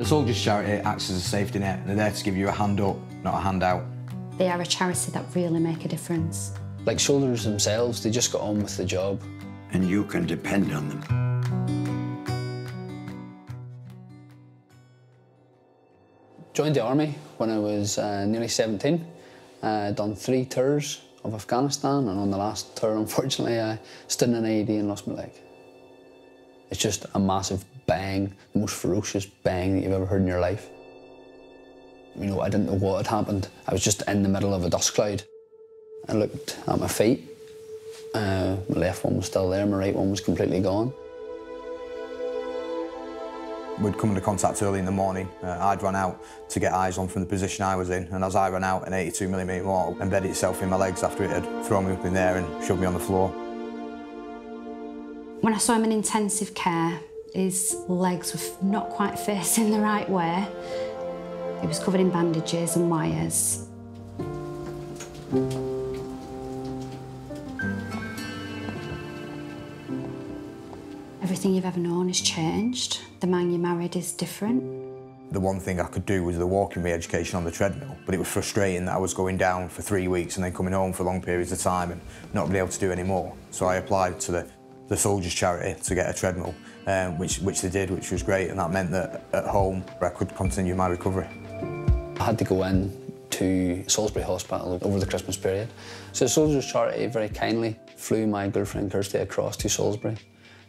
Soldiers Charity acts as a safety net and they're there to give you a hand up, not a handout. They are a charity that really make a difference. Like soldiers themselves, they just got on with the job. And you can depend on them. Joined the army when I was nearly 17. Done 3 tours of Afghanistan, and on the last tour, unfortunately, I stood in an IED and lost my leg. It's just a massive bang, the most ferocious bang that you've ever heard in your life. You know, I didn't know what had happened. I was just in the middle of a dust cloud. I looked at my feet. My left one was still there, my right one was completely gone. We'd come into contact early in the morning. I'd run out to get eyes on from the position I was in, and as I ran out, an 82mm mortar embedded itself in my legs after it had thrown me up in there and shoved me on the floor. When I saw him in intensive care, his legs were not quite facing the right way. He was covered in bandages and wires. Everything you've ever known has changed. The man you married is different. The one thing I could do was the walking re-education on the treadmill, but it was frustrating that I was going down for 3 weeks and then coming home for long periods of time and not being able to do any more. So I applied to the Soldiers Charity to get a treadmill, which they did, which was great, and that meant that at home I could continue my recovery. I had to go in to Salisbury Hospital over the Christmas period. So the Soldiers Charity very kindly flew my girlfriend Kirsty across to Salisbury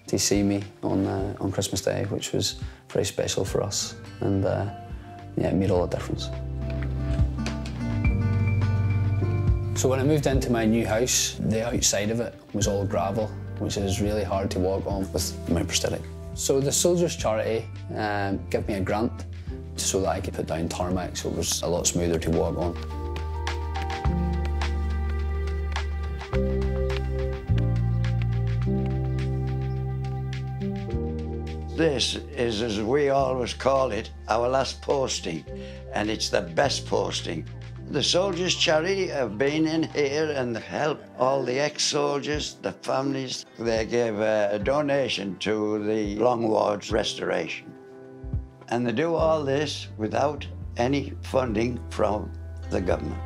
to see me on Christmas Day, which was very special for us, and yeah, it made all the difference. So when I moved into my new house, the outside of it was all gravel, which is really hard to walk on with my prosthetic. So the Soldiers Charity gave me a grant so that I could put down tarmac, so it was a lot smoother to walk on. This is, as we always call it, our last posting, and it's the best posting. The Soldiers Charity have been in here and helped all the ex-soldiers, the families. They gave a donation to the Long Ward's restoration. And they do all this without any funding from the government.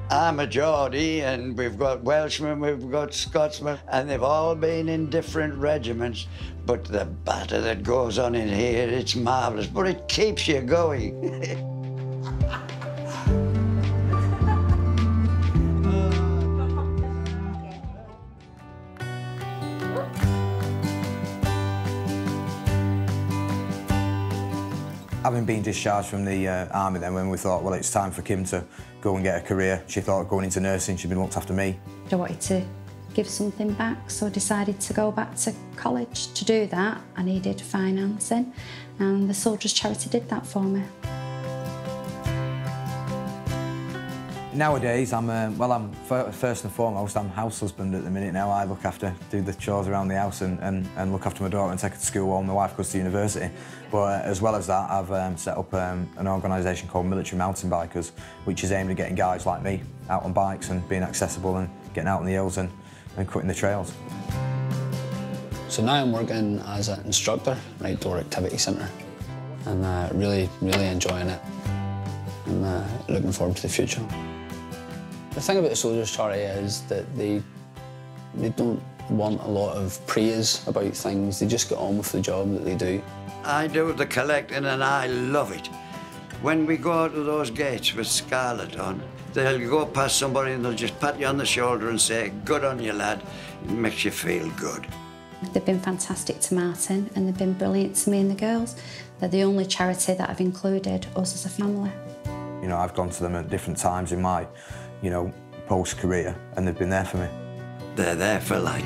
I'm a Geordie, and we've got Welshmen, we've got Scotsmen, and they've all been in different regiments. But the batter that goes on in here, it's marvellous, but it keeps you going. Having been discharged from the army then, when we thought, well, it's time for Kim to go and get a career, she thought going into nursing, she'd been looked after me. I wanted to give something back, so I decided to go back to college. To do that, I needed financing, and the Soldiers Charity did that for me. Nowadays, I'm first and foremost, I'm house husband at the minute now. I look after, do the chores around the house and look after my daughter and take her to school while my wife goes to university. But as well as that, I've set up an organisation called Military Mountain Bikers, which is aimed at getting guys like me out on bikes and being accessible and getting out on the hills and cutting the trails. So now I'm working as an instructor at Outdoor Activity Centre, and really enjoying it, and looking forward to the future. The thing about the Soldiers Charity is that they don't want a lot of praise about things. They just get on with the job that they do. I do the collecting and I love it. When we go out of those gates with Scarlett on, they'll go past somebody and they'll just pat you on the shoulder and say, "Good on you, lad." It makes you feel good. They've been fantastic to Martin, and they've been brilliant to me and the girls. They're the only charity that have included us as a family. You know, I've gone to them at different times in my, post-career, and they've been there for me. They're there for life.